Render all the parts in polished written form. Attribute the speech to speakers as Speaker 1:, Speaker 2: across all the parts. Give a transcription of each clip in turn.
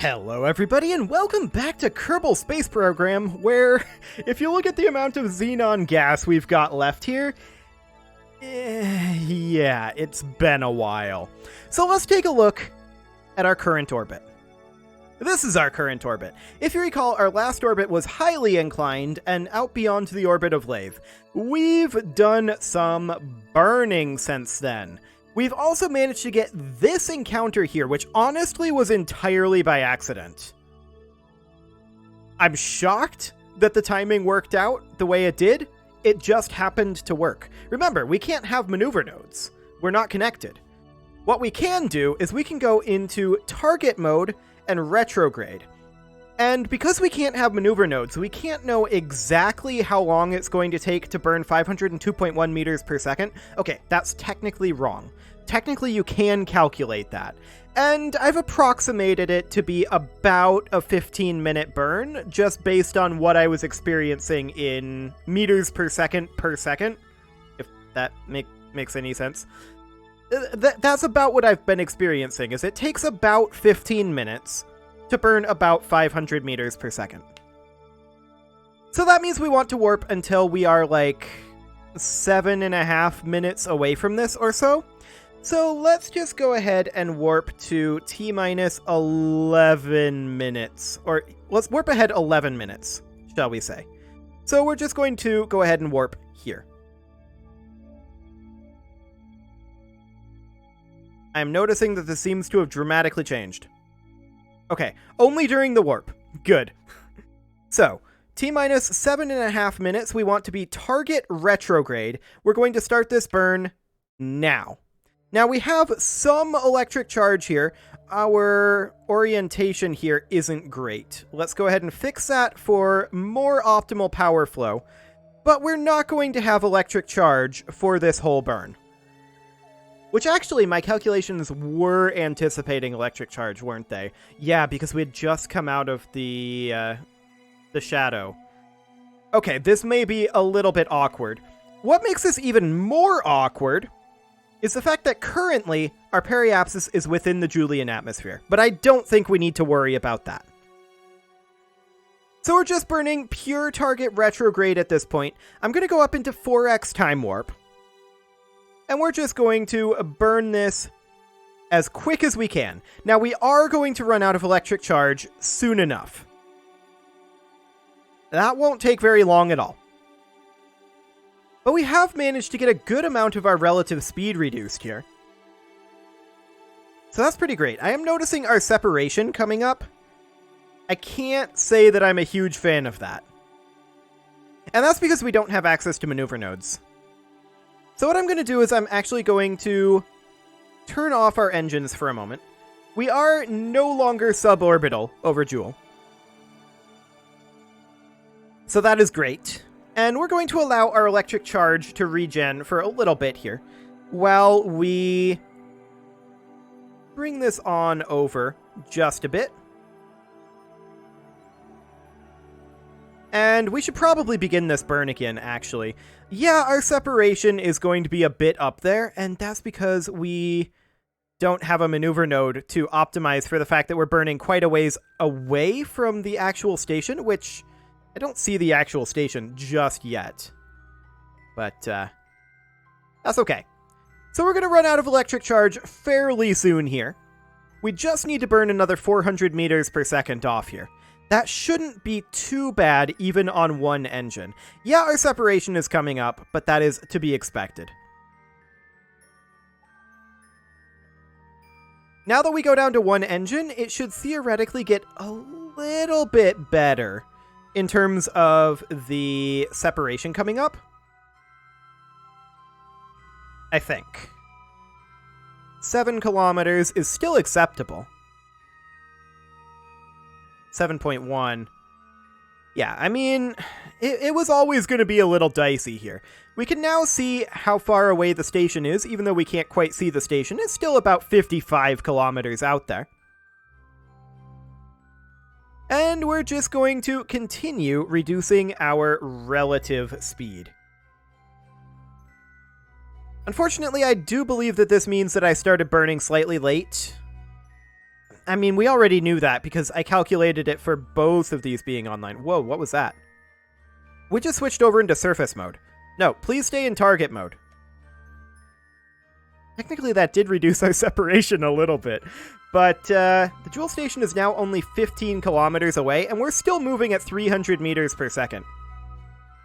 Speaker 1: Hello everybody and welcome back to Kerbal Space Program, where if you look at the amount of xenon gas we've got left here, yeah, it's been a while. So let's take a look at our current orbit. This is our current orbit. If you recall, our last orbit was highly inclined and out beyond the orbit of Lave. We've done some burning since then. We've also managed to get this encounter here, which honestly was entirely by accident. I'm shocked that the timing worked out the way it did. It just happened to work. Remember, we can't have maneuver nodes. We're not connected. What we can do is we can go into target mode and retrograde. And because we can't have maneuver nodes, we can't know exactly how long it's going to take to burn 502.1 meters per second. Okay, that's technically wrong. Technically, you can calculate that. And I've approximated it to be about a 15-minute burn, just based on what I was experiencing in meters per second, if that makes any sense. That's about what I've been experiencing, is it takes about 15 minutes to burn about 500 meters per second. So that means we want to warp until we are like 7.5 minutes away from this or so. So let's just go ahead and warp to T-minus 11 minutes. Or let's warp ahead 11 minutes, shall we say. So we're just going to go ahead and warp here. I'm noticing that this seems to have dramatically changed. Okay, only during the warp. Good. So, T-minus 7.5 minutes, we want to be target retrograde. We're going to start this burn now. Now, we have some electric charge here. Our orientation here isn't great. Let's go ahead and fix that for more optimal power flow. But we're not going to have electric charge for this whole burn. Which actually, my calculations were anticipating electric charge, weren't they? Yeah, because we had just come out of the shadow. Okay, this may be a little bit awkward. What makes this even more awkward is the fact that currently our periapsis is within the Julian atmosphere, but I don't think we need to worry about that. So we're just burning pure target retrograde at this point. I'm going to go up into 4x time warp. And we're just going to burn this as quick as we can. Now, we are going to run out of electric charge soon enough. That won't take very long at all. But we have managed to get a good amount of our relative speed reduced here. So that's pretty great. I am noticing our separation coming up. I can't say that I'm a huge fan of that. And that's because we don't have access to maneuver nodes. So what I'm going to do is I'm actually going to turn off our engines for a moment. We are no longer suborbital over Jool. So that is great. And we're going to allow our electric charge to regen for a little bit here, while we bring this on over just a bit. And we should probably begin this burn again, actually. Yeah, our separation is going to be a bit up there, and that's because we don't have a maneuver node to optimize for the fact that we're burning quite a ways away from the actual station, which I don't see the actual station just yet. But that's okay. So we're going to run out of electric charge fairly soon here. We just need to burn another 400 meters per second off here. That shouldn't be too bad, even on one engine. Yeah, our separation is coming up, but that is to be expected. Now that we go down to one engine, it should theoretically get a little bit better in terms of the separation coming up. I think. 7 kilometers is still acceptable. 7.1. Yeah, I mean, it was always going to be a little dicey here. We can now see how far away the station is, even though we can't quite see the station. It's still about 55 kilometers out there. And we're just going to continue reducing our relative speed. Unfortunately, I do believe that this means that I started burning slightly late. I mean, we already knew that because I calculated it for both of these being online. Whoa, what was that? We just switched over into surface mode. No, please stay in target mode. Technically, that did reduce our separation a little bit. But the Jool station is now only 15 kilometers away, and we're still moving at 300 meters per second.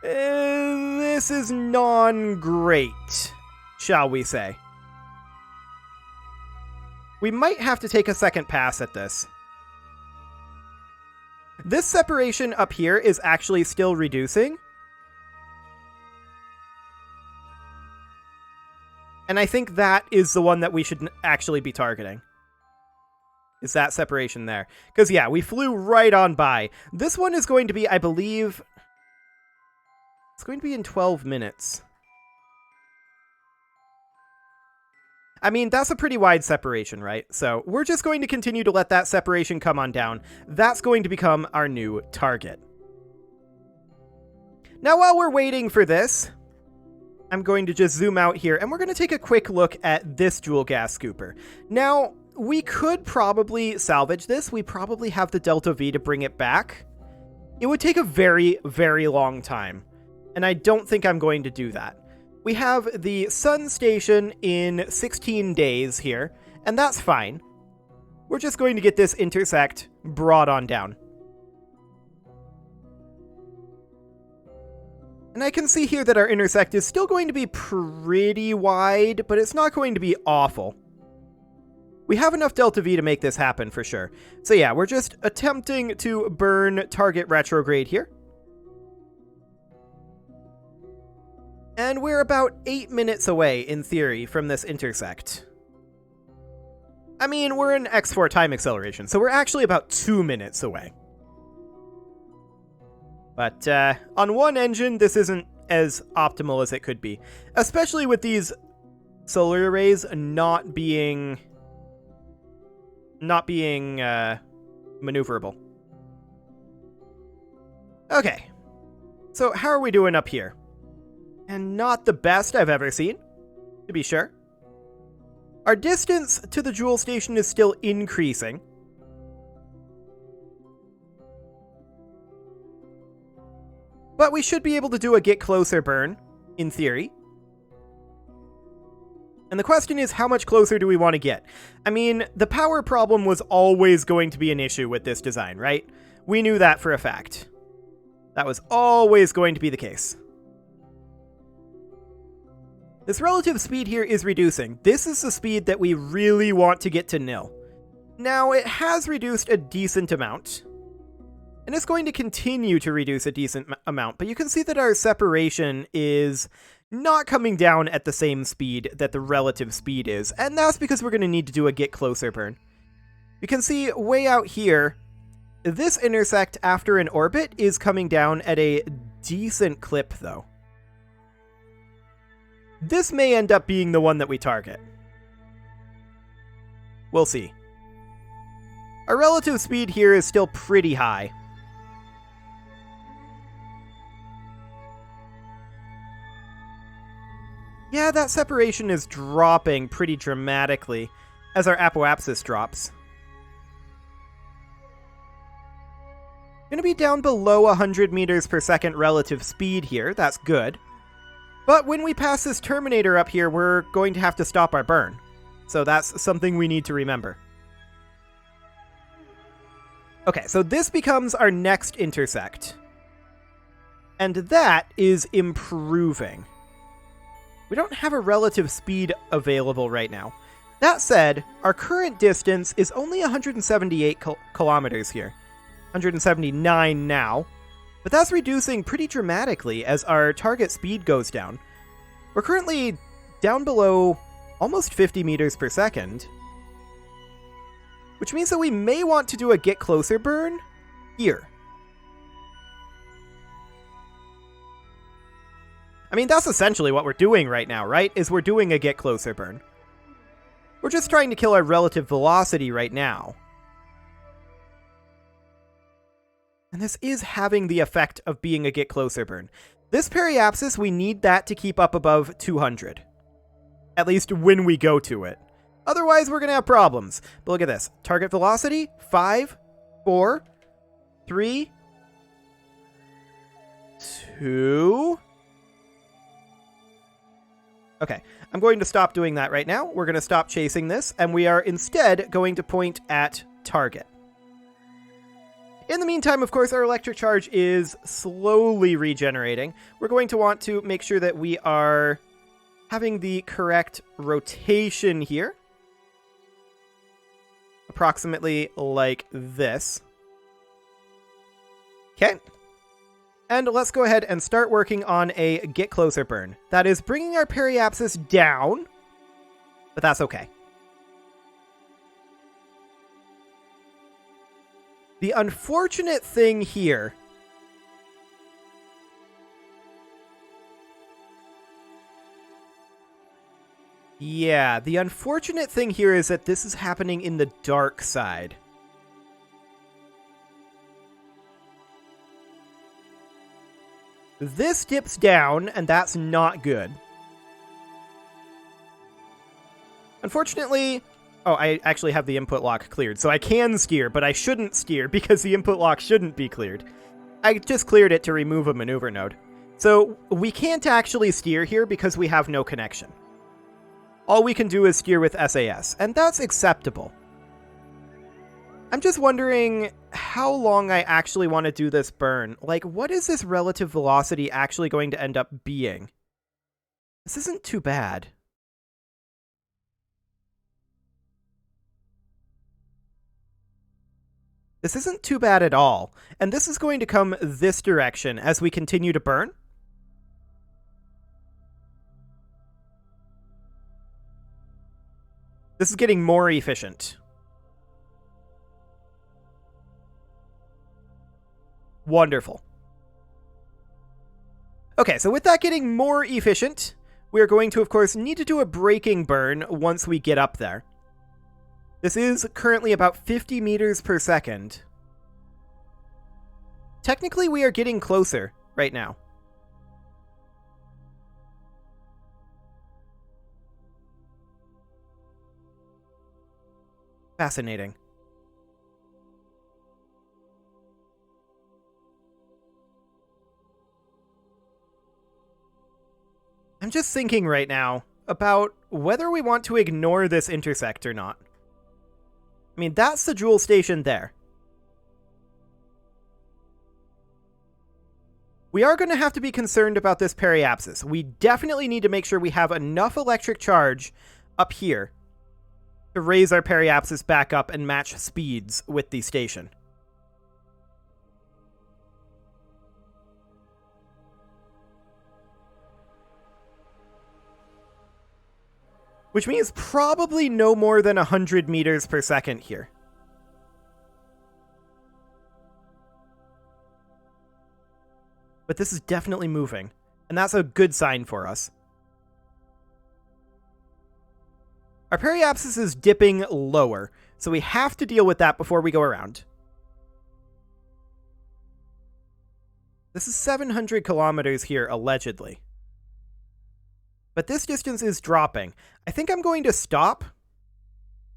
Speaker 1: This is non-great, shall we say. We might have to take a second pass at this. This separation up here is actually still reducing. And I think that is the one that we should actually be targeting. Is that separation there. Because, yeah, we flew right on by. This one is going to be, I believe... It's going to be in 12 minutes. I mean, that's a pretty wide separation, right? So we're just going to continue to let that separation come on down. That's going to become our new target. Now, while we're waiting for this, I'm going to just zoom out here, and we're going to take a quick look at this Jool gas scooper. Now, we could probably salvage this. We probably have the Delta V to bring it back. It would take a very, very long time, and I don't think I'm going to do that. We have the Sun Station in 16 days here, and that's fine. We're just going to get this intersect brought on down. And I can see here that our intersect is still going to be pretty wide, but it's not going to be awful. We have enough Delta V to make this happen for sure. So yeah, we're just attempting to burn target retrograde here. And we're about 8 minutes away, in theory, from this intersect. I mean, we're in X4 time acceleration, so we're actually about 2 minutes away. But on one engine, this isn't as optimal as it could be. Especially with these solar arrays not being maneuverable. Okay. So how are we doing up here? And not the best I've ever seen, to be sure. Our distance to the Jool station is still increasing. But we should be able to do a get closer burn, in theory. And the question is, how much closer do we want to get? I mean, the power problem was always going to be an issue with this design, right? We knew that for a fact. That was always going to be the case. This relative speed here is reducing. This is the speed that we really want to get to nil. Now, it has reduced a decent amount, and it's going to continue to reduce a decent amount, but you can see that our separation is not coming down at the same speed that the relative speed is, and that's because we're going to need to do a get closer burn. You can see way out here, this intersect after an orbit is coming down at a decent clip, though. This may end up being the one that we target. We'll see. Our relative speed here is still pretty high. Yeah, that separation is dropping pretty dramatically as our apoapsis drops. Gonna be down below 100 meters per second relative speed here, that's good. But when we pass this Terminator up here, we're going to have to stop our burn. So that's something we need to remember. Okay, so this becomes our next intersect. And that is improving. We don't have a relative speed available right now. That said, our current distance is only 178 kilometers here. 179 now. But that's reducing pretty dramatically as our target speed goes down. We're currently down below almost 50 meters per second. Which means that we may want to do a get closer burn here. I mean, that's essentially what we're doing right now, right? Is we're doing a get closer burn. We're just trying to kill our relative velocity right now. And this is having the effect of being a get closer burn. This periapsis, we need that to keep up above 200. At least when we go to it. Otherwise, we're going to have problems. But look at this. Target velocity, 5, 4, 3, 2... Okay, I'm going to stop doing that right now. We're going to stop chasing this, and we are instead going to point at target. In the meantime, of course, our electric charge is slowly regenerating. We're going to want to make sure that we are having the correct rotation here. Approximately like this. Okay. And let's go ahead and start working on a get closer burn. That is bringing our periapsis down, but that's okay. The unfortunate thing here the unfortunate thing here is that this is happening in the dark side. This dips down, and that's not good. Unfortunately... Oh, I actually have the input lock cleared, so I can steer, but I shouldn't steer because the input lock shouldn't be cleared. I just cleared it to remove a maneuver node. So we can't actually steer here because we have no connection. All we can do is steer with SAS, and that's acceptable. I'm just wondering how long I actually want to do this burn. Like, what is this relative velocity actually going to end up being? This isn't too bad. This isn't too bad at all. And this is going to come this direction as we continue to burn. This is getting more efficient. Wonderful. Okay, so with that getting more efficient, we're going to, of course, need to do a braking burn once we get up there. This is currently about 50 meters per second. Technically, we are getting closer right now. Fascinating. I'm just thinking right now about whether we want to ignore this intersect or not. I mean, that's the Jool station there. We are going to have to be concerned about this periapsis. We definitely need to make sure we have enough electric charge up here to raise our periapsis back up and match speeds with the station. Which means probably no more than 100 meters per second here. But this is definitely moving, and that's a good sign for us. Our periapsis is dipping lower, so we have to deal with that before we go around. This is 700 kilometers here, allegedly. But this distance is dropping. I think I'm going to stop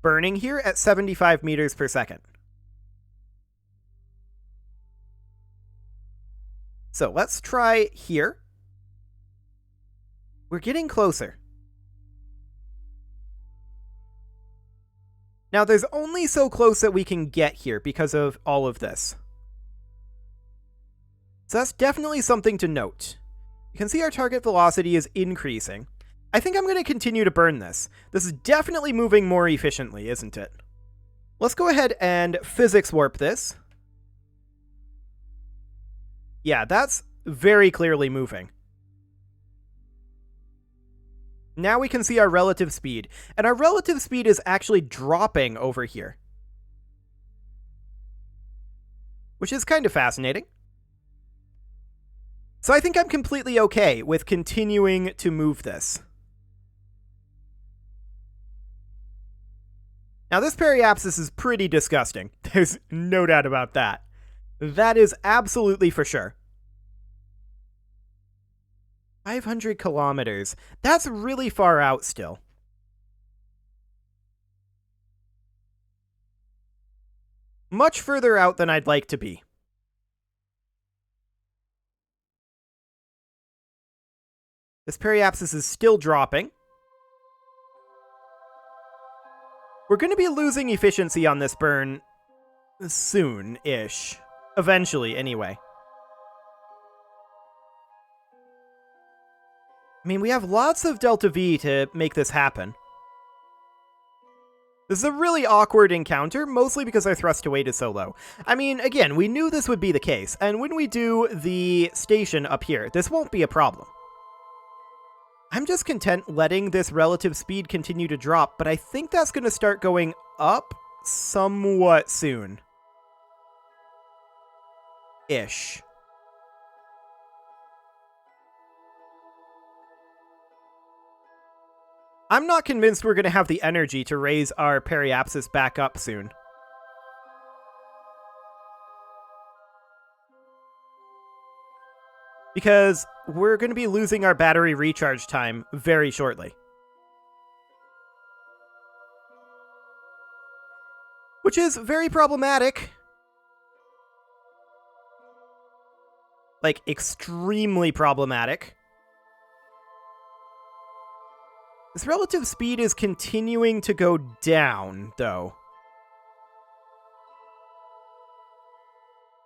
Speaker 1: burning here at 75 meters per second. So let's try here. We're getting closer. Now there's only so close that we can get here because of all of this. So that's definitely something to note. You can see our target velocity is increasing. I think I'm going to continue to burn this. This is definitely moving more efficiently, isn't it? Let's go ahead and physics warp this. Yeah, that's very clearly moving. Now we can see our relative speed, and our relative speed is actually dropping over here, which is kind of fascinating. So I think I'm completely okay with continuing to move this. Now this periapsis is pretty disgusting. There's no doubt about that. That is absolutely for sure. 500 kilometers. That's really far out still. Much further out than I'd like to be. This periapsis is still dropping. We're going to be losing efficiency on this burn soon-ish. Eventually, anyway. I mean, we have lots of delta V to make this happen. This is a really awkward encounter, mostly because our thrust to weight is so low. I mean, again, we knew this would be the case, and when we do the station up here, this won't be a problem. I'm just content letting this relative speed continue to drop, but I think that's going to start going up somewhat soon. Ish. I'm not convinced we're going to have the energy to raise our periapsis back up soon. Because we're going to be losing our battery recharge time very shortly. Which is very problematic. Like, extremely problematic. This relative speed is continuing to go down, though.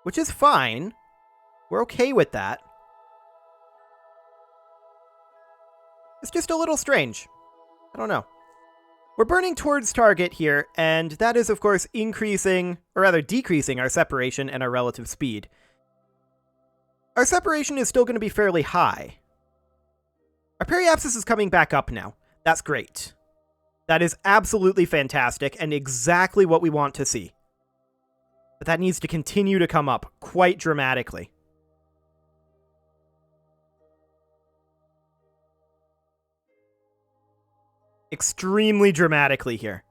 Speaker 1: Which is fine. We're okay with that. It's just a little strange. I don't know. We're burning towards target here, and that is, of course, increasing, or rather decreasing our separation and our relative speed. Our separation is still going to be fairly high. Our periapsis is coming back up now. That's great. That is absolutely fantastic and exactly what we want to see. But that needs to continue to come up quite dramatically. Extremely dramatically here.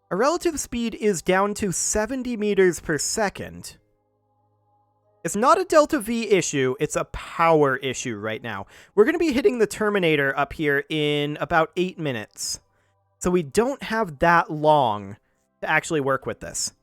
Speaker 1: Our relative speed is down to 70 meters per second. It's not a delta V issue, it's a power issue right now. We're going to be hitting the Terminator up here in about 8 minutes. So we don't have that long to actually work with this.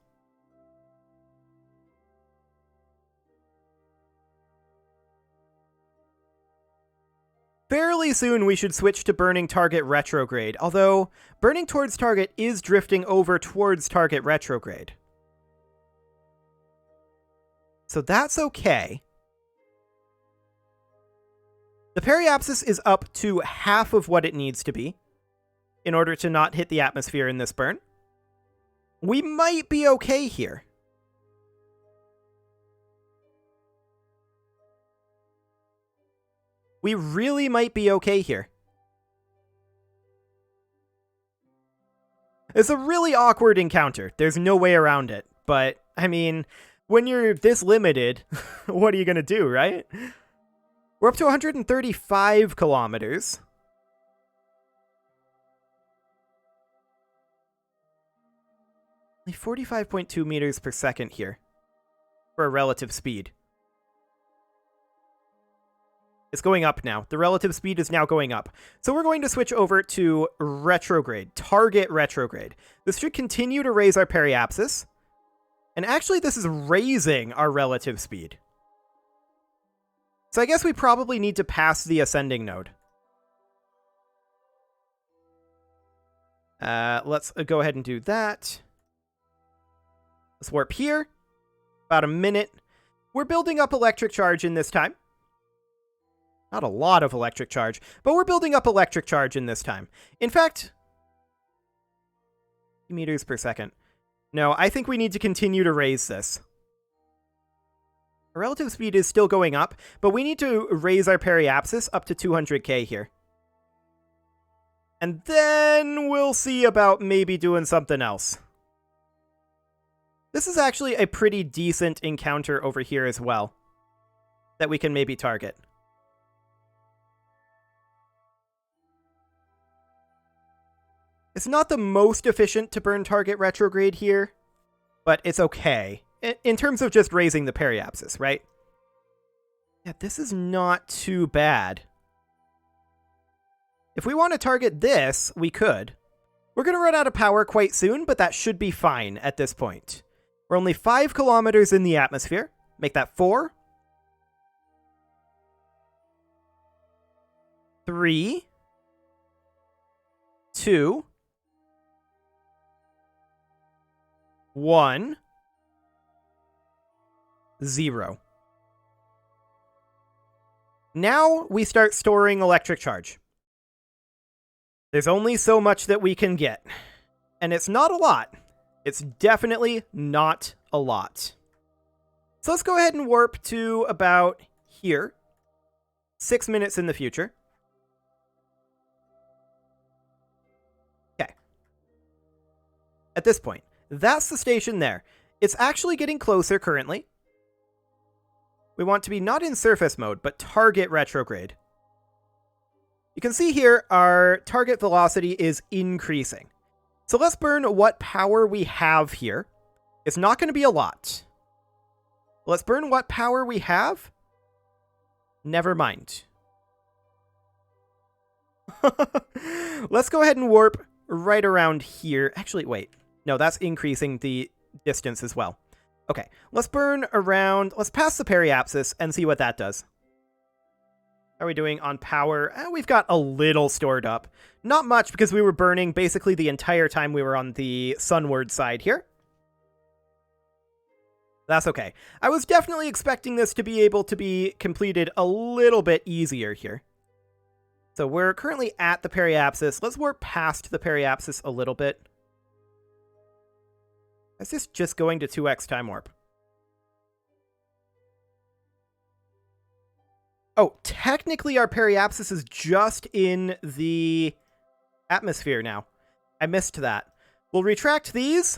Speaker 1: Fairly soon we should switch to burning target retrograde, although burning towards target is drifting over towards target retrograde. So that's okay. The periapsis is up to half of what it needs to be in order to not hit the atmosphere in this burn. We might be okay here. We really might be okay here. It's a really awkward encounter. There's no way around it. But, I mean, when you're this limited, what are you going to do, right? We're up to 135 kilometers. Only 45.2 meters per second here for a relative speed. It's going up now. The relative speed is now going up. So we're going to switch over to retrograde, target retrograde. This should continue to raise our periapsis. And actually, this is raising our relative speed. So I guess we probably need to pass the ascending node. Let's go ahead and do that. Let's warp here. About a minute. We're building up electric charge in this time. Not a lot of electric charge, but we're building up electric charge in this time. In fact, meters per second. No, I think we need to continue to raise this. Our relative speed is still going up, but we need to raise our periapsis up to 200k here. And then we'll see about maybe doing something else. This is actually a pretty decent encounter over here as well that we can maybe target. It's not the most efficient to burn target retrograde here, but it's okay. In terms of just raising the periapsis, right? Yeah, this is not too bad. If we want to target this, we could. We're going to run out of power quite soon, but that should be fine at this point. We're only 5 kilometers in the atmosphere. Make that 4. 3. 2. 1. 0. Now we start storing electric charge. There's only so much that we can get. And it's not a lot. It's definitely not a lot. So let's go ahead and warp to about here. 6 minutes in the future. Okay. At this point, that's the station there. It's actually getting closer currently. We want to be not in surface mode, but target retrograde. You can see here our target velocity is increasing. So let's burn what power we have here. It's not going to be a lot. Let's burn what power we have. Never mind. Let's go ahead and warp right around here. Actually, wait. No, that's increasing the distance as well. Okay, let's burn around. Let's pass the periapsis and see what that does. How are we doing on power? We've got a little stored up. Not much, because we were burning basically the entire time we were on the sunward side here. That's okay. I was definitely expecting this to be able to be completed a little bit easier here. So we're currently at the periapsis. Let's warp past the periapsis a little bit. Is this just going to 2x time warp? Oh, technically our periapsis is just in the atmosphere now. I missed that. We'll retract these.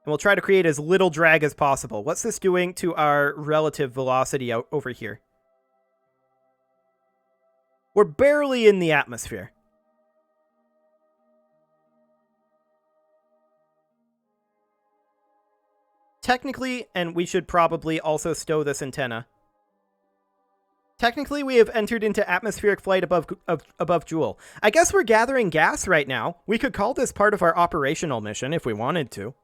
Speaker 1: And we'll try to create as little drag as possible. What's this doing to our relative velocity out over here? We're barely in the atmosphere. Technically, and we should probably also stow this antenna. Technically, we have entered into atmospheric flight above Jool. I guess we're gathering gas right now. We could call this part of our operational mission if we wanted to.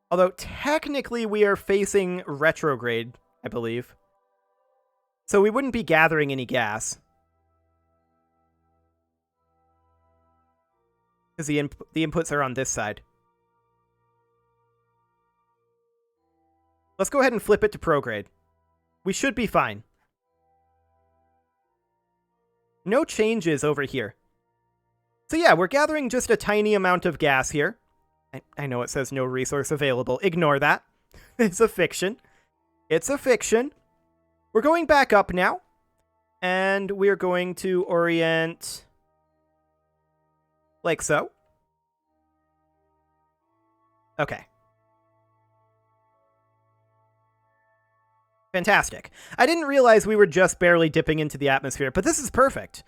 Speaker 1: Although, technically, we are facing retrograde, I believe. So we wouldn't be gathering any gas. Because the inputs are on this side. Let's go ahead and flip it to prograde. We should be fine. No changes over here. So yeah, we're gathering just a tiny amount of gas here. I know it says no resource available. Ignore that. It's a fiction. It's a fiction. We're going back up now. And we're going to orient like so. Okay. Fantastic. I didn't realize we were just barely dipping into the atmosphere, but this is perfect.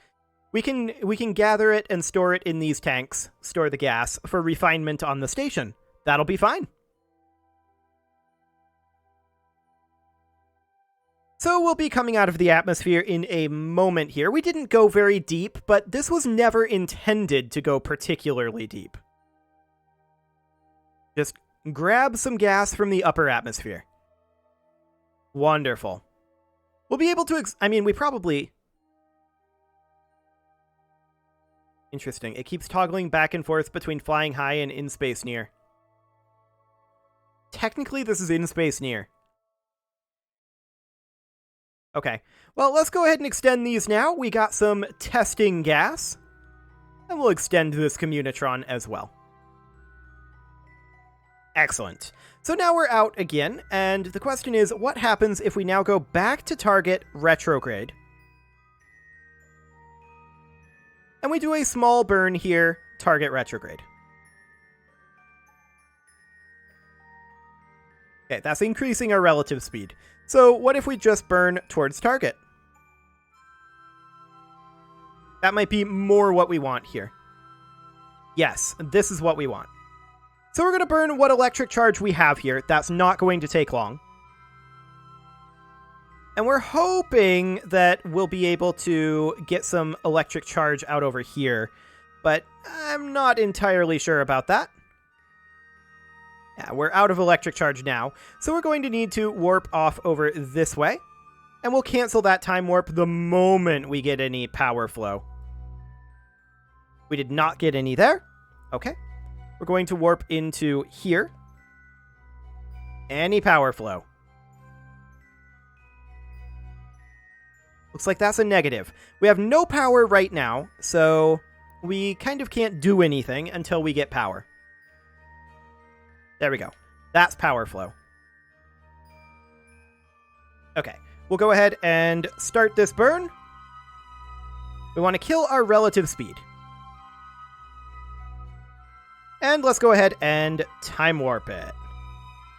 Speaker 1: We can gather it and store it in these tanks, store the gas, for refinement on the station. That'll be fine. So we'll be coming out of the atmosphere in a moment here. We didn't go very deep, but this was never intended to go particularly deep. Just grab some gas from the upper atmosphere. Wonderful. We'll be able to... we probably... Interesting. It keeps toggling back and forth between flying high and in space near. Technically, this is in space near. Okay. Well, let's go ahead and extend these now. We got some testing gas. And we'll extend this communitron as well. Excellent. So now we're out again, and the question is, what happens if we now go back to target retrograde? And we do a small burn here, target retrograde. Okay, that's increasing our relative speed. So what if we just burn towards target? That might be more what we want here. Yes, this is what we want. So we're going to burn what electric charge we have here. That's not going to take long. And we're hoping that we'll be able to get some electric charge out over here. but I'm not entirely sure about that. Yeah, we're out of electric charge now, so we're going to need to warp off over this way, and we'll cancel that time warp the moment we get any power flow. We did not get any there. Okay. We're going to warp into here. Any power flow. Looks like that's a negative. We have no power right now, so we kind of can't do anything until we get power. There we go. That's power flow. Okay, we'll go ahead and start this burn. We want to kill our relative speed. And let's go ahead and time warp it.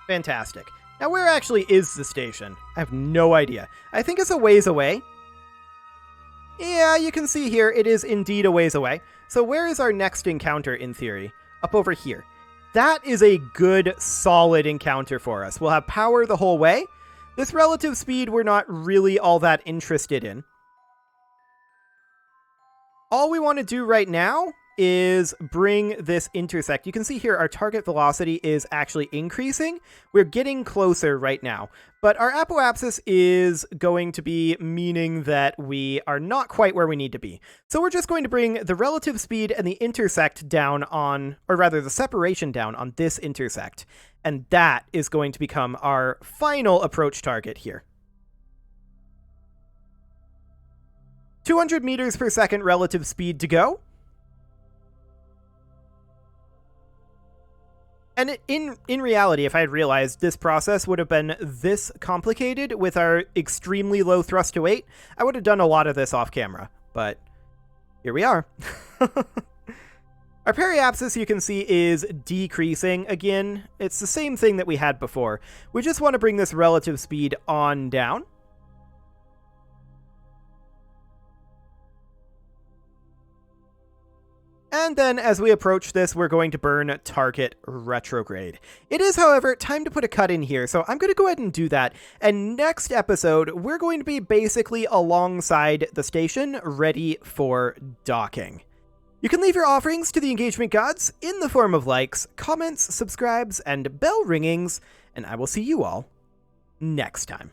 Speaker 1: Fantastic. Now, where actually is the station? I have no idea. I think it's a ways away. Yeah, you can see here, it is indeed a ways away. So where is our next encounter, in theory? Up over here. That is a good, solid encounter for us. We'll have power the whole way. This relative speed we're not really all that interested in. All we want to do right now is bring this intersect. You can see here our target velocity is actually increasing. We're getting closer right now, but our apoapsis is going to be meaning that we are not quite where we need to be. So we're just going to bring the relative speed and the intersect down on, or rather the separation down on this intersect. And that is going to become our final approach target here. 200 meters per second relative speed to go. And in reality, if I had realized this process would have been this complicated with our extremely low thrust to weight, I would have done a lot of this off camera. But here we are. Our periapsis, you can see, is decreasing again. It's the same thing that we had before. We just want to bring this relative speed on down. And then as we approach this, we're going to burn target retrograde. It is, however, time to put a cut in here, so I'm going to go ahead and do that. And next episode, we're going to be basically alongside the station, ready for docking. You can leave your offerings to the engagement gods in the form of likes, comments, subscribes, and bell ringings, and I will see you all next time.